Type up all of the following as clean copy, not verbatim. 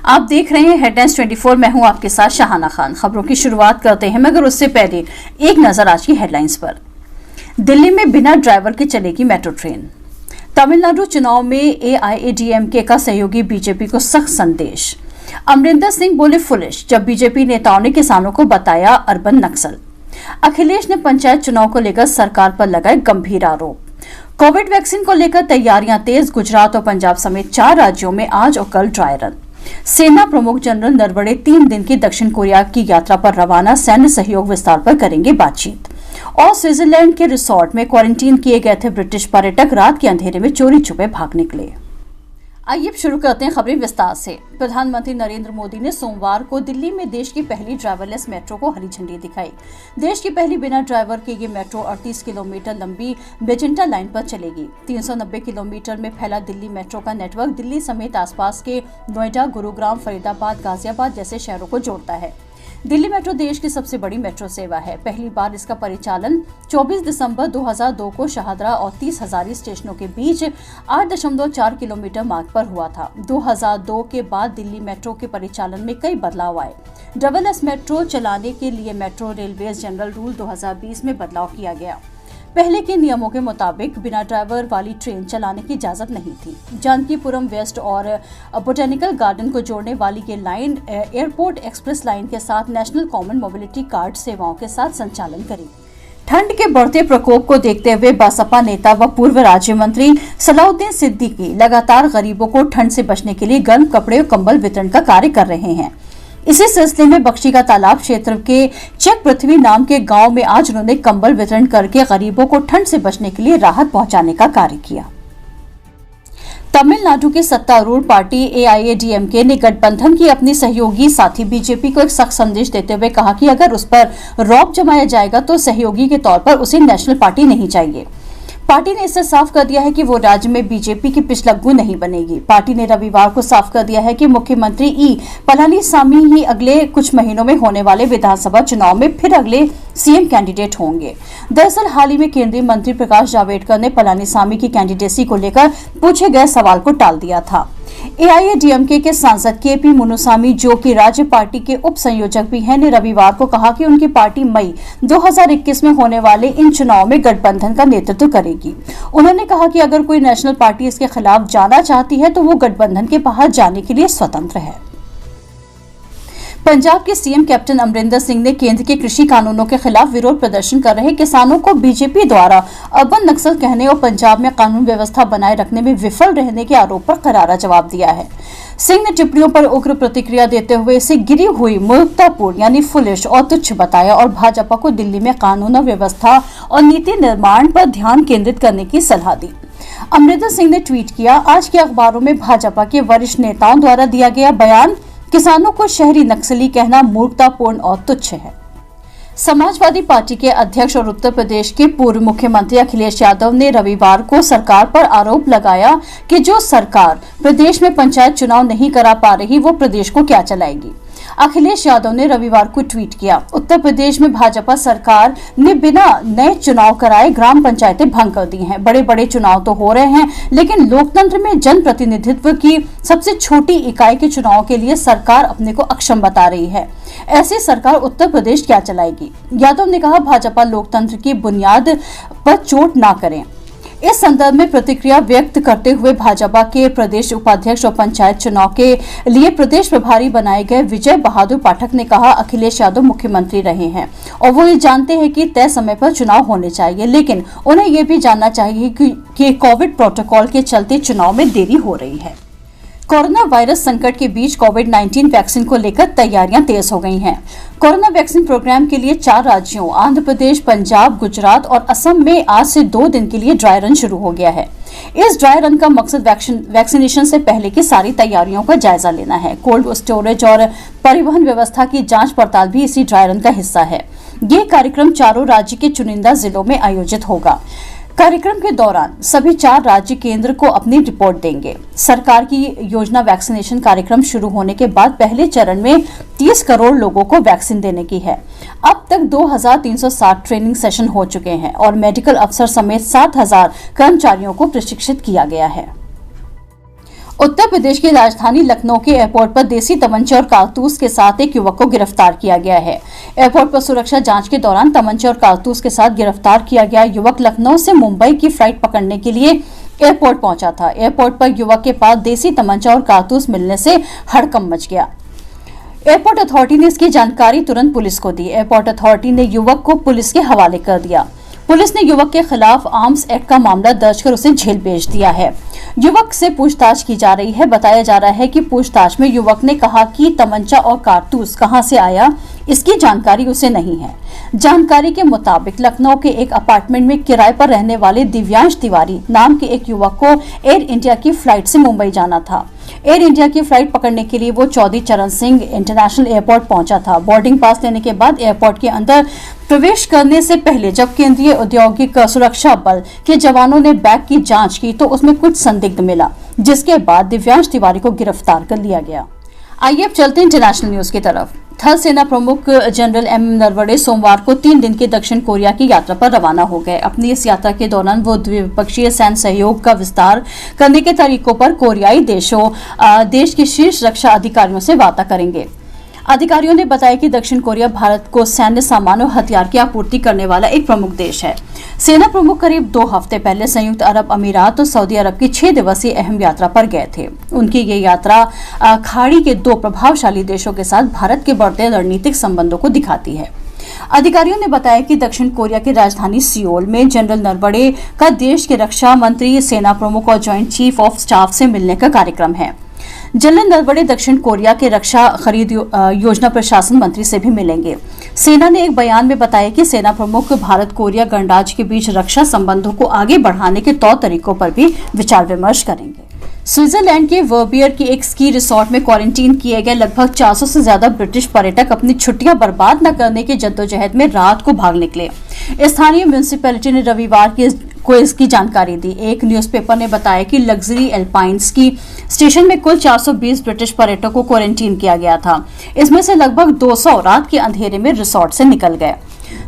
आप देख रहे हैं हेडलाइंस 24। मैं हूं आपके साथ शाहाना खान। खबरों की शुरुआत करते हैं, मगर उससे पहले एक नजर आज की हेडलाइंस पर। दिल्ली में बिना ड्राइवर के चलेगी मेट्रो ट्रेन। तमिलनाडु चुनाव में एआईएडीएमके का सहयोगी बीजेपी को सख्त संदेश। अमरिंदर सिंह बोले फुलिश जब बीजेपी नेताओं ने किसानों को बताया अर्बन नक्सल। अखिलेश ने पंचायत चुनाव को लेकर सरकार पर लगाए गंभीर आरोप। कोविड वैक्सीन को लेकर तैयारियां तेज। गुजरात और पंजाब समेत 4 राज्यों में आज और कल ड्राई रन। सेना प्रमुख जनरल नरवणे 3 दिन की दक्षिण कोरिया की यात्रा पर रवाना। सैन्य सहयोग विस्तार पर करेंगे बातचीत। और स्विट्जरलैंड के रिसोर्ट में क्वारंटीन किए गए थे ब्रिटिश पर्यटक रात के अंधेरे में चोरी छुपे भाग निकले। आइए शुरू करते हैं खबरें विस्तार से। प्रधानमंत्री नरेंद्र मोदी ने सोमवार को दिल्ली में देश की पहली ड्राइवरलेस मेट्रो को हरी झंडी दिखाई। देश की पहली बिना ड्राइवर के ये मेट्रो 38 किलोमीटर लंबी मेजेंटा लाइन पर चलेगी। 390 किलोमीटर में फैला दिल्ली मेट्रो का नेटवर्क दिल्ली समेत आसपास के नोएडा, गुरुग्राम, फरीदाबाद, गाजियाबाद जैसे शहरों को जोड़ता है। दिल्ली मेट्रो देश की सबसे बड़ी मेट्रो सेवा है। पहली बार इसका परिचालन 24 दिसंबर 2002 को शाहदरा और 30 हजारी स्टेशनों के बीच 8.4 किलोमीटर मार्ग पर हुआ था। 2002 के बाद दिल्ली मेट्रो के परिचालन में कई बदलाव आए। ड्राइवरलेस मेट्रो चलाने के लिए मेट्रो रेलवेज जनरल रूल 2020 में बदलाव किया गया। पहले के नियमों के मुताबिक बिना ड्राइवर वाली ट्रेन चलाने की इजाजत नहीं थी। जानकीपुरम वेस्ट और बोटेनिकल गार्डन को जोड़ने वाली ये लाइन एयरपोर्ट एक्सप्रेस लाइन के साथ नेशनल कॉमन मोबिलिटी कार्ड सेवाओं के साथ संचालन करेगी। ठंड के बढ़ते प्रकोप को देखते हुए बसपा नेता व पूर्व राज्य मंत्री सलाउद्दीन सिद्दीकी लगातार गरीबों को ठंड से बचने के लिए गर्म कपड़े और कंबल वितरण का कार्य कर रहे हैं। इसी सिलसिले में बख्शी का तालाब क्षेत्र के चक पृथ्वी नाम के गांव में आज उन्होंने कंबल वितरण करके गरीबों को ठंड से बचने के लिए राहत पहुंचाने का कार्य किया। तमिलनाडु की सत्तारूढ़ पार्टी एआईएडीएमके ने गठबंधन की अपनी सहयोगी साथी बीजेपी को एक सख्त संदेश देते हुए कहा कि अगर उस पर रौब जमाया जाएगा तो सहयोगी के तौर पर उसे नेशनल पार्टी नहीं चाहिए। पार्टी ने इससे साफ कर दिया है कि वो राज्य में बीजेपी की पिछलग्गू नहीं बनेगी। पार्टी ने रविवार को साफ कर दिया है कि मुख्यमंत्री ई पलानीसामी ही अगले कुछ महीनों में होने वाले विधानसभा चुनाव में फिर अगले सीएम कैंडिडेट होंगे। दरअसल हाल ही में केंद्रीय मंत्री प्रकाश जावड़ेकर ने पलानीसामी की कैंडिडेसी को लेकर पूछे गए सवाल को टाल दिया था। एआईएडीएमके के सांसद केपी मुनुसामी, जो कि राज्य पार्टी के उप संयोजक भी हैं, ने रविवार को कहा कि उनकी पार्टी मई 2021 में होने वाले इन चुनाव में गठबंधन का नेतृत्व करेगी। उन्होंने कहा कि अगर कोई नेशनल पार्टी इसके खिलाफ जाना चाहती है तो वो गठबंधन के बाहर जाने के लिए स्वतंत्र है। पंजाब के सीएम कैप्टन अमरिंदर सिंह ने केंद्र के कृषि कानूनों के खिलाफ विरोध प्रदर्शन कर रहे किसानों को बीजेपी द्वारा अर्बन नक्सल कहने और पंजाब में कानून व्यवस्था बनाए रखने में विफल रहने के आरोप पर करारा जवाब दिया है। सिंह ने टिप्पणियों पर उग्र प्रतिक्रिया देते हुए इसे गिरी हुई, मूर्खतापूर्ण यानी फुलिश और तुच्छ बताया और भाजपा को दिल्ली में कानून व्यवस्था और नीति निर्माण पर ध्यान केंद्रित करने की सलाह दी। अमरिंदर सिंह ने ट्वीट किया, आज के अखबारों में भाजपा के वरिष्ठ नेताओं द्वारा दिया गया बयान किसानों को शहरी नक्सली कहना मूर्खतापूर्ण और तुच्छ है। समाजवादी पार्टी के अध्यक्ष और उत्तर प्रदेश के पूर्व मुख्यमंत्री अखिलेश यादव ने रविवार को सरकार पर आरोप लगाया कि जो सरकार प्रदेश में पंचायत चुनाव नहीं करा पा रही वो प्रदेश को क्या चलाएगी। अखिलेश यादव ने रविवार को ट्वीट किया, उत्तर प्रदेश में भाजपा सरकार ने बिना नए चुनाव कराए ग्राम पंचायतें भंग कर दी हैं। बड़े बड़े चुनाव तो हो रहे हैं, लेकिन लोकतंत्र में जनप्रतिनिधित्व की सबसे छोटी इकाई के चुनाव के लिए सरकार अपने को अक्षम बता रही है। ऐसी सरकार उत्तर प्रदेश क्या चलाएगी। यादव ने कहा, भाजपा लोकतंत्र की बुनियाद पर चोट ना करें। इस संदर्भ में प्रतिक्रिया व्यक्त करते हुए भाजपा के प्रदेश उपाध्यक्ष और पंचायत चुनाव के लिए प्रदेश प्रभारी बनाए गए विजय बहादुर पाठक ने कहा, अखिलेश यादव मुख्यमंत्री रहे हैं और वो ये जानते हैं कि तय समय पर चुनाव होने चाहिए, लेकिन उन्हें ये भी जानना चाहिए कि कोविड प्रोटोकॉल के चलते चुनाव में देरी हो रही है। कोरोना वायरस संकट के बीच कोविड-19 वैक्सीन को लेकर तैयारियां तेज हो गई हैं। कोरोना वैक्सीन प्रोग्राम के लिए 4 राज्यों आंध्र प्रदेश, पंजाब, गुजरात और असम में आज से 2 दिन के लिए ड्राई रन शुरू हो गया है। इस ड्राई रन का मकसद वैक्सीनेशन से पहले की सारी तैयारियों का जायजा लेना है। कोल्ड स्टोरेज और परिवहन व्यवस्था की जांच पड़ताल भी इसी ड्राई रन का हिस्सा है। ये कार्यक्रम चारों राज्य के चुनिंदा जिलों में आयोजित होगा। कार्यक्रम के दौरान सभी 4 राज्य केंद्र को अपनी रिपोर्ट देंगे। सरकार की योजना वैक्सीनेशन कार्यक्रम शुरू होने के बाद पहले चरण में 30 करोड़ लोगों को वैक्सीन देने की है। अब तक 2360 ट्रेनिंग सेशन हो चुके हैं और मेडिकल अफसर समेत 7000 कर्मचारियों को प्रशिक्षित किया गया है। उत्तर प्रदेश की राजधानी लखनऊ के एयरपोर्ट पर देसी तमंचा और कारतूस के साथ एक युवक को गिरफ्तार किया गया है। एयरपोर्ट पर सुरक्षा जांच के दौरान तमंचा और कारतूस के साथ गिरफ्तार किया गया युवक लखनऊ से मुंबई की फ्लाइट पकड़ने के लिए एयरपोर्ट पहुंचा था। एयरपोर्ट पर युवक के पास देसी तमंचा और कारतूस मिलने से हड़कंप मच गया। एयरपोर्ट अथॉरिटी ने इसकी जानकारी तुरंत पुलिस को दी। एयरपोर्ट अथॉरिटी ने युवक को पुलिस के हवाले कर दिया। पुलिस ने युवक के खिलाफ आर्म्स एक्ट का मामला दर्ज कर उसे जेल भेज दिया है। युवक से पूछताछ की जा रही है। बताया जा रहा है कि पूछताछ में युवक ने कहा कि तमंचा और कारतूस कहां से आया, इसकी जानकारी उसे नहीं है। जानकारी के मुताबिक लखनऊ के एक अपार्टमेंट में किराए पर रहने वाले दिव्यांश तिवारी नाम के एक युवक को एयर इंडिया की फ्लाइट से मुंबई जाना था। एयर इंडिया की फ्लाइट पकड़ने के लिए वो चौधरी चरण सिंह इंटरनेशनल एयरपोर्ट पहुंचा था। बोर्डिंग पास लेने के बाद एयरपोर्ट के अंदर प्रवेश करने से पहले जब केंद्रीय औद्योगिक सुरक्षा बल के जवानों ने बैग की जांच की तो उसमें कुछ संदिग्ध मिला, जिसके बाद दिव्यांश तिवारी को गिरफ्तार कर लिया गया। आइए अब चलते हैं इंटरनेशनल न्यूज की तरफ। थल सेना प्रमुख जनरल एम नरवणे सोमवार को 3 दिन की दक्षिण कोरिया की यात्रा पर रवाना हो गए। अपनी इस यात्रा के दौरान वो द्विपक्षीय सैन्य सहयोग का विस्तार करने के तरीकों पर कोरियाई देश के शीर्ष रक्षा अधिकारियों से वार्ता करेंगे। अधिकारियों ने बताया कि दक्षिण कोरिया भारत को सैन्य सामान और हथियार की आपूर्ति करने वाला एक प्रमुख देश है। सेना प्रमुख करीब 2 हफ्ते पहले संयुक्त अरब अमीरात और सऊदी अरब की 6 दिवसीय अहम यात्रा पर गए थे। उनकी ये यात्रा खाड़ी के 2 प्रभावशाली देशों के साथ भारत के बढ़ते रणनीतिक संबंधों को दिखाती है। अधिकारियों ने बताया कि दक्षिण कोरिया की राजधानी सियोल में जनरल नरवणे का देश के रक्षा मंत्री, सेना प्रमुख और ज्वाइंट चीफ ऑफ स्टाफ से मिलने का कार्यक्रम है। जनरल नरवणे दक्षिण कोरिया के रक्षा खरीद योजना प्रशासन मंत्री से भी मिलेंगे। सेना ने एक बयान में बताया कि सेना प्रमुख भारत कोरिया गणराज्य के बीच रक्षा संबंधों को आगे बढ़ाने के तौर तरीकों पर भी विचार विमर्श करेंगे। स्विट्जरलैंड के वर्बियर के एक स्की रिसोर्ट में क्वारंटीन किए गए लगभग 400 से ज्यादा ब्रिटिश पर्यटक अपनी छुट्टियां बर्बाद न करने की जद्दोजहद में रात को भाग निकले। स्थानीय म्यूनिसिपैलिटी ने रविवार को इसकी जानकारी दी। एक न्यूज़पेपर ने बताया कि लग्जरी एल्पाइन स्की स्टेशन में कुल 420 ब्रिटिश पर्यटकों को क्वारंटीन किया गया था। इसमें से लगभग 200 रात के अंधेरे में रिसोर्ट से निकल गए।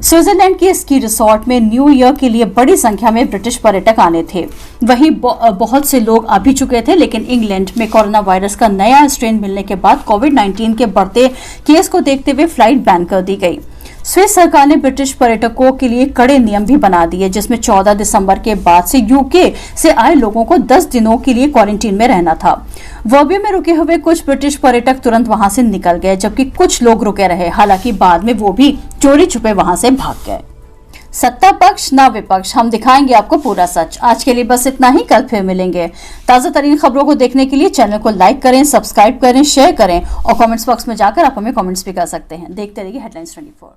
स्विट्जरलैंड के स्की रिसोर्ट में न्यू ईयर के लिए बड़ी संख्या में ब्रिटिश पर्यटक आने थे। वहीं बहुत से लोग आ भी चुके थे, लेकिन इंग्लैंड में कोरोना वायरस का नया स्ट्रेन मिलने के बाद कोविड-19 के बढ़ते केस को देखते हुए फ्लाइट बैन कर दी गई। स्विस सरकार ने ब्रिटिश पर्यटकों के लिए कड़े नियम भी बना दिए, जिसमें 14 दिसंबर के बाद से यूके से आए लोगों को 10 दिनों के लिए क्वारंटीन में रहना था। वर्बियर में रुके हुए कुछ ब्रिटिश पर्यटक तुरंत वहां से निकल गए, जबकि कुछ लोग रुके रहे। हालांकि बाद में वो भी चोरी छुपे वहां से भाग गए। सत्ता पक्ष ना विपक्ष, हम दिखाएंगे आपको पूरा सच। आज के लिए बस इतना ही, कल फिर मिलेंगे। ताजा तरीन खबरों को देखने के लिए चैनल को लाइक करें, सब्सक्राइब करें, शेयर करें और कमेंट्स बॉक्स में जाकर आप हमें कमेंट्स भी कर सकते हैं। देखते रहिए हेडलाइंस 24।